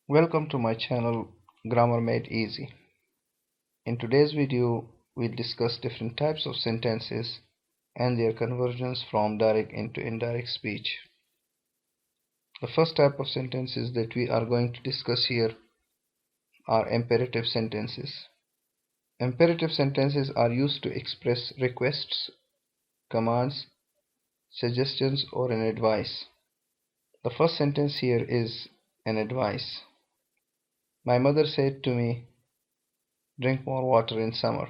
Welcome to my channel Grammar Made Easy. In today's video, we'll discuss different types of sentences and their conversions from direct into indirect speech. The first type of sentences that we are going to discuss here are imperative sentences. Imperative sentences are used to express requests, commands, suggestions, or an advice. The first sentence here is an advice. My mother said to me, drink more water in summer.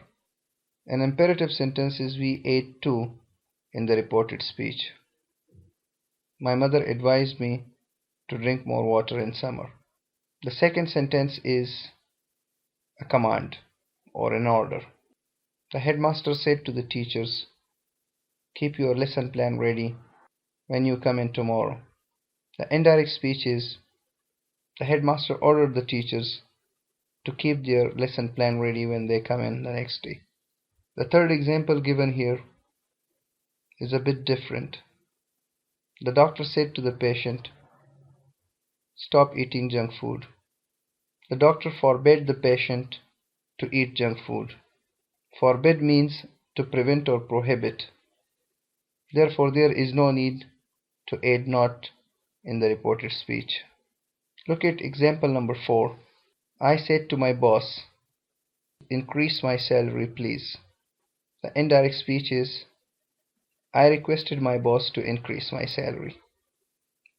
An imperative sentence is we ate too in the reported speech. My mother advised me to drink more water in summer. The second sentence is a command or an order. The headmaster said to the teachers, keep your lesson plan ready when you come in tomorrow. The indirect speech is the headmaster ordered the teachers to keep their lesson plan ready when they come in the next day. The third example given here is a bit different. The doctor said to the patient, stop eating junk food. The doctor forbade the patient to eat junk food. Forbid means to prevent or prohibit. Therefore, there is no need to add not in the reported speech. Look at example number 4. I said to my boss, increase my salary, please. The indirect speech is I requested my boss to increase my salary.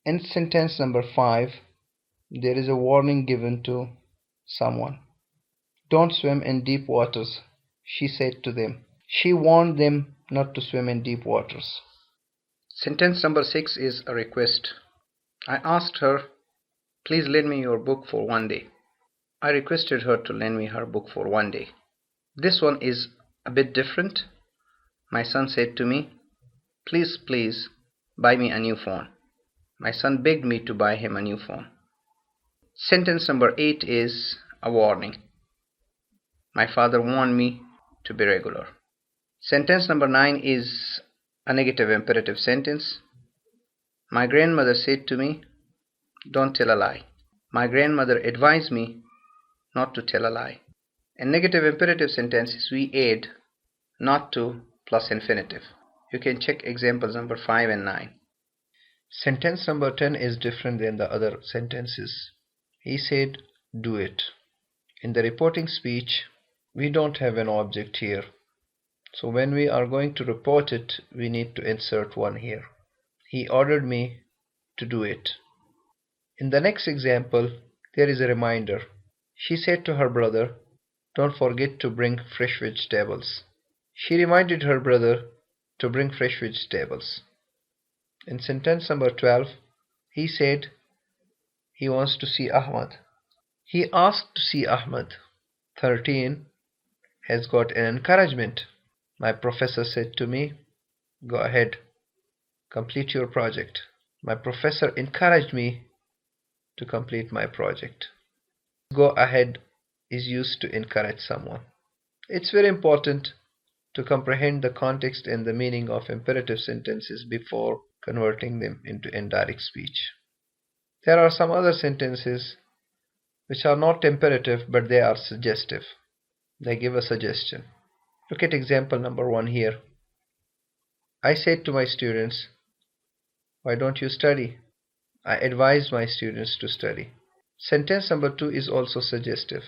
In sentence number 5, there is a warning given to someone. Don't swim in deep waters, she said to them. She warned them not to swim in deep waters. Sentence number 6 is a request. I asked her, please lend me your book for one day. I requested her to lend me her book for one day. This one is a bit different. My son said to me, please buy me a new phone. My son begged me to buy him a new phone. Sentence number 8 is a warning. My father warned me to be regular. Sentence number 9 is a negative imperative sentence. My grandmother said to me, don't tell a lie. My grandmother advised me not to tell a lie. In negative imperative sentences, we add not to plus infinitive. You can check examples number 5 and 9. Sentence number 10 is different than the other sentences. He said, do it. In the reporting speech, we don't have an object here. So when we are going to report it, we need to insert one here. He ordered me to do it. In the next example, there is a reminder. She said to her brother, don't forget to bring fresh vegetables. She reminded her brother to bring fresh vegetables. In sentence number 12, he said he wants to see Ahmad. He asked to see Ahmad. 13 has got an encouragement. My professor said to me, go ahead, complete your project. My professor encouraged me to complete my project. Go ahead is used to encourage someone. It's very important to comprehend the context and the meaning of imperative sentences before converting them into indirect speech. There are some other sentences which are not imperative but they are suggestive. They give a suggestion. Look at example number 1 here. I said to my students, why don't you study? I advised my students to study. Sentence number 2 is also suggestive,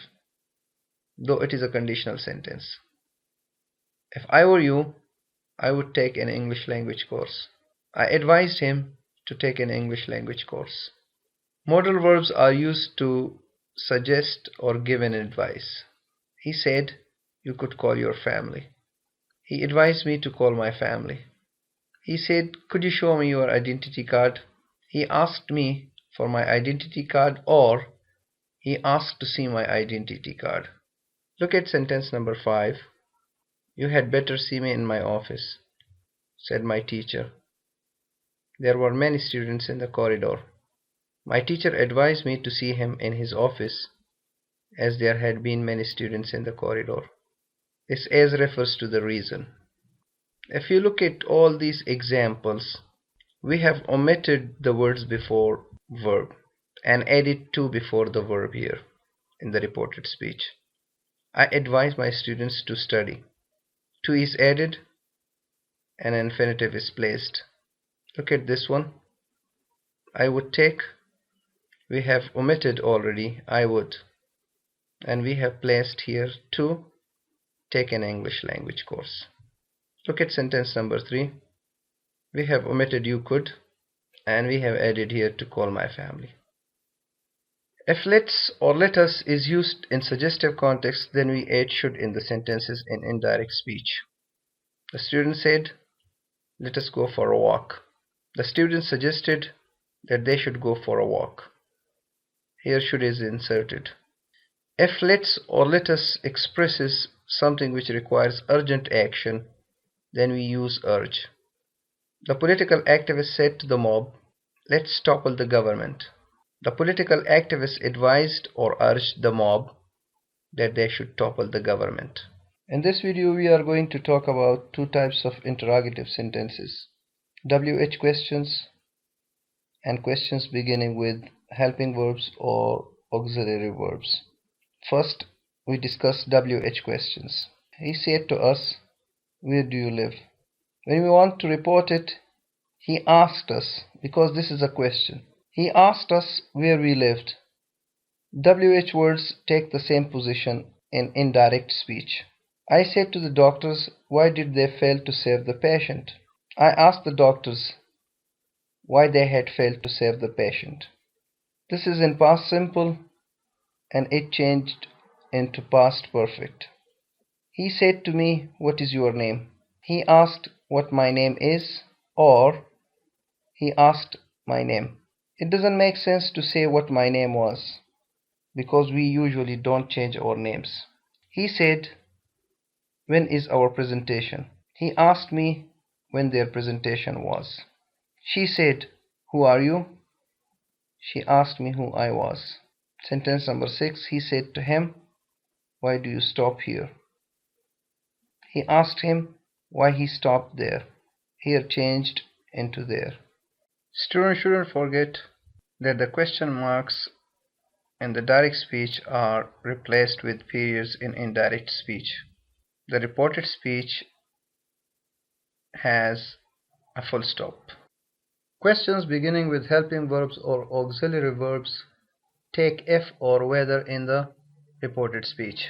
though it is a conditional sentence. If I were you, I would take an English language course. I advised him to take an English language course. Modal verbs are used to suggest or give an advice. He said, you could call your family. He advised me to call my family. He said, could you show me your identity card? He asked me for my identity card, or he asked to see my identity card. Look at sentence number 5. You had better see me in my office, said my teacher. There were many students in the corridor. My teacher advised me to see him in his office, as there had been many students in the corridor. This as refers to the reason. If you look at all these examples, we have omitted the words before verb. and added to before the verb here in the reported speech. I advise my students to study. To is added and an infinitive is placed. Look at this one. I would take. We have omitted already I would, and we have placed here to take an English language course. Look at sentence number 3. We have omitted you could, and we have added here to call my family. If let's or let us is used in suggestive context, then we add should in the sentences in indirect speech. The student said, let us go for a walk. The student suggested that they should go for a walk. Here should is inserted. If let's or let us expresses something which requires urgent action, then we use urge. The political activist said to the mob, let's topple the government. The political activist advised or urged the mob that they should topple the government. In this video, we are going to talk about two types of interrogative sentences: WH questions and questions beginning with helping verbs or auxiliary verbs. First, we discuss WH questions. He said to us, where do you live? When we want to report it, he asked us, because this is a question. He asked us where we lived. WH words take the same position in indirect speech. I said to the doctors, why did they fail to save the patient? I asked the doctors why they had failed to save the patient. This is in past simple and it changed into past perfect. He said to me, what is your name? He asked what my name is, or he asked my name. It doesn't make sense to say what my name was, because we usually don't change our names. He said, when is our presentation? He asked me when their presentation was. She said, who are you? She asked me who I was. Sentence number 6. He said to him, why do you stop here? He asked him why he stopped there. Here changed into there. Students shouldn't forget that the question marks in the direct speech are replaced with periods in indirect speech. The reported speech has a full stop. Questions beginning with helping verbs or auxiliary verbs take if or whether in the reported speech.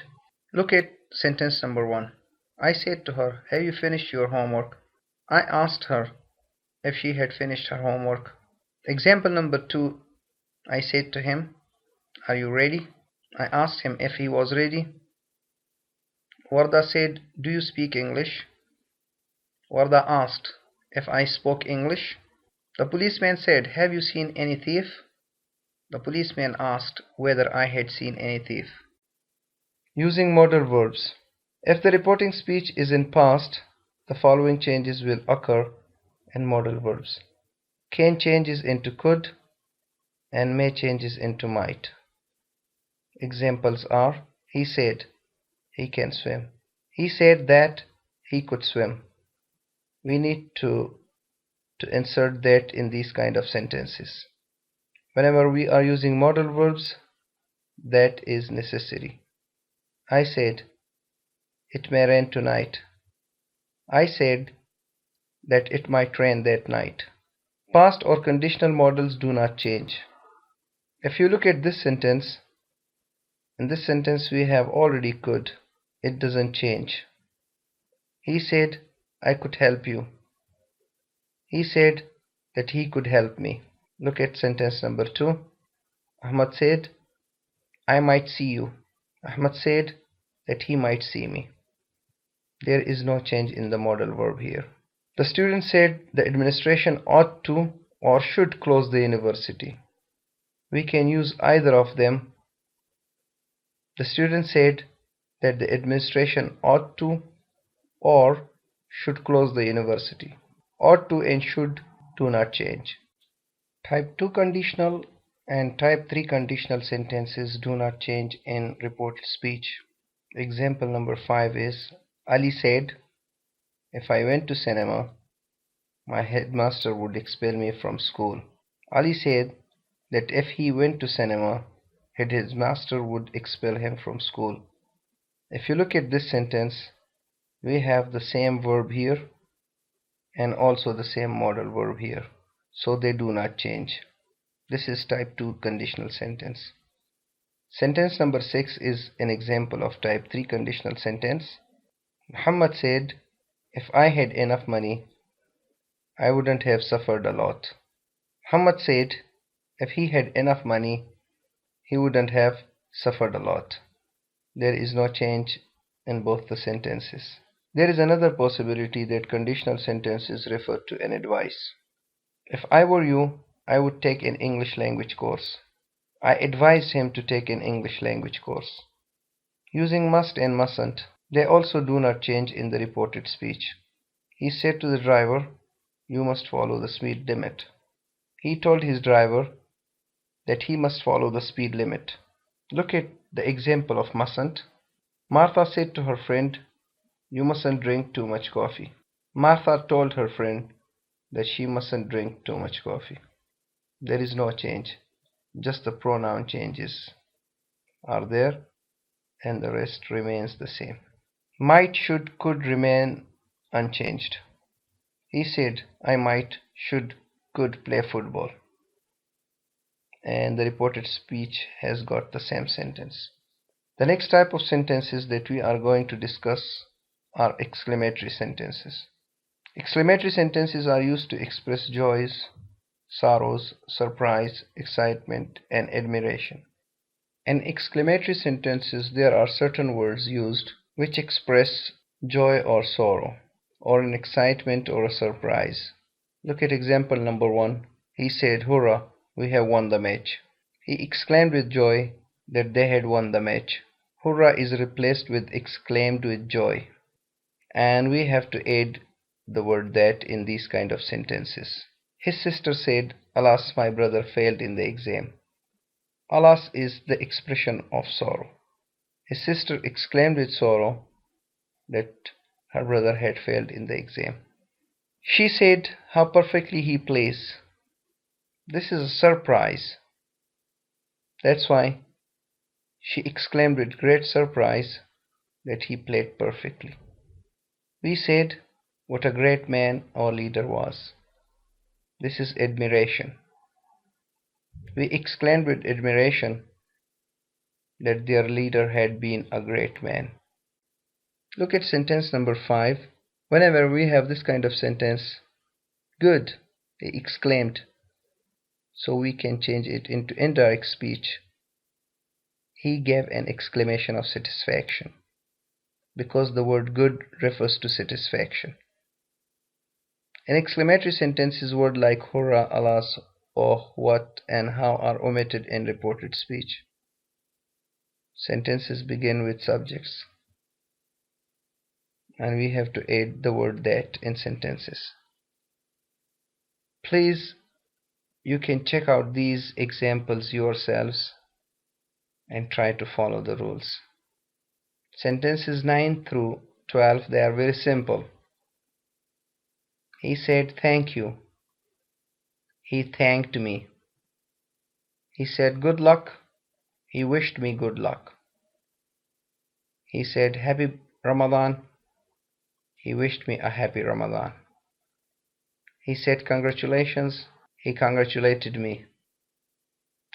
Look at sentence number 1. I said to her, have you finished your homework? I asked her if she had finished her homework. Example number 2. I said to him, are you ready? I asked him if he was ready. Warda said, do you speak English? Warda asked if I spoke English. The policeman said, have you seen any thief? The policeman asked whether I had seen any thief. Using modal verbs. If the reporting speech is in past, the following changes will occur in modal verbs. Can changes into could, and may changes into might. Examples are, he said he can swim. He said that he could swim. We need to insert that in these kind of sentences. Whenever we are using modal verbs, that is necessary. I said, it may rain tonight. I said that it might rain that night. Past or conditional modals do not change. If you look at this sentence, in this sentence we have already could. It doesn't change. He said, I could help you. He said that he could help me. Look at sentence number 2. Ahmad said, I might see you. Ahmad said that he might see me. There is no change in the modal verb here. The student said the administration ought to or should close the university. We can use either of them. The student said that the administration ought to or should close the university. Ought to and should do not change. Type 2 conditional and type 3 conditional sentences do not change in reported speech. Example number 5 is, Ali said, if I went to cinema, my headmaster would expel me from school. Ali said that if he went to cinema, his master would expel him from school. If you look at this sentence, we have the same verb here and also the same modal verb here, so they do not change. This is type 2 conditional sentence. Sentence number 6 is an example of type 3 conditional sentence. Muhammad said, "If I had enough money, I wouldn't have suffered a lot." Muhammad said, if he had enough money, he wouldn't have suffered a lot. There is no change in both the sentences. There is another possibility that conditional sentences refer to an advice. If I were you, I would take an English language course. I advised him to take an English language course. Using must and mustn't, they also do not change in the reported speech. He said to the driver, "You must follow the speed limit." He told his driver that he must follow the speed limit. Look at the example of mustn't. Martha said to her friend, "You mustn't drink too much coffee." Martha told her friend that she mustn't drink too much coffee. There is no change, just the pronoun changes are there and the rest remains the same. Might, should, could remain unchanged. He said, "I might, should, could play football." And the reported speech has got the same sentence. The next type of sentences that we are going to discuss are exclamatory sentences. Exclamatory sentences are used to express joys, sorrows, surprise, excitement, and admiration. In exclamatory sentences, there are certain words used which express joy or sorrow, or an excitement or a surprise. Look at example number 1. He said, "Hurrah, we have won the match." He exclaimed with joy that they had won the match. Hurrah is replaced with exclaimed with joy. And we have to add the word that in these kind of sentences. His sister said, "Alas, my brother failed in the exam." Alas is the expression of sorrow. His sister exclaimed with sorrow that her brother had failed in the exam. She said, "How perfectly he plays." This is a surprise. That's why she exclaimed with great surprise that he played perfectly. We said, "What a great man our leader was." This is admiration. We exclaimed with admiration that their leader had been a great man. Look at sentence number 5. Whenever we have this kind of sentence, "Good," he exclaimed, so we can change it into indirect speech. He gave an exclamation of satisfaction, because the word good refers to satisfaction. An exclamatory sentence is words like hurrah, alas, oh, what, and how are omitted in reported speech. Sentences begin with subjects, and we have to add the word that in sentences. Please, you can check out these examples yourselves and try to follow the rules. Sentences 9 through 12, they are very simple. He said, "Thank you." He thanked me. He said, "Good luck." He wished me good luck. He said, "Happy Ramadan." He wished me a happy Ramadan. He said, "Congratulations." He congratulated me.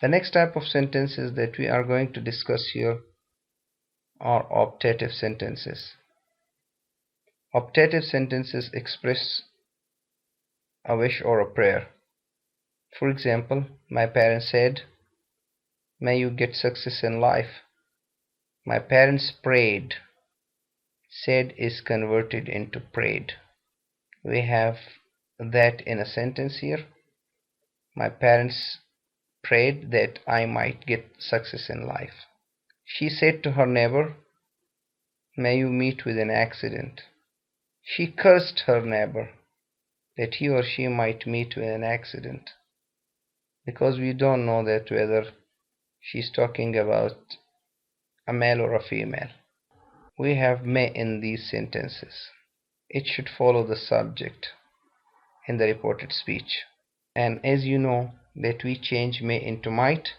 The next type of sentences that we are going to discuss here are optative sentences. Optative sentences express a wish or a prayer. For example, my parents said, "May you get success in life." My parents prayed. Said is converted into prayed. We have that in a sentence here. My parents prayed that I might get success in life. She said to her neighbor, "May you meet with an accident." She cursed her neighbor that he or she might meet with an accident, because we don't know that whether she's talking about a male or a female. We have may in these sentences. It should follow the subject in the reported speech. And as you know, that we change may into might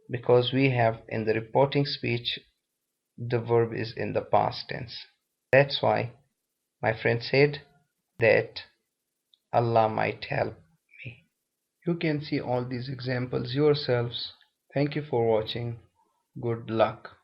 because we have in the reporting speech the verb is in the past tense. That's why my friend said that Allah might help me. You can see all these examples yourselves. Thank you for watching. Good luck.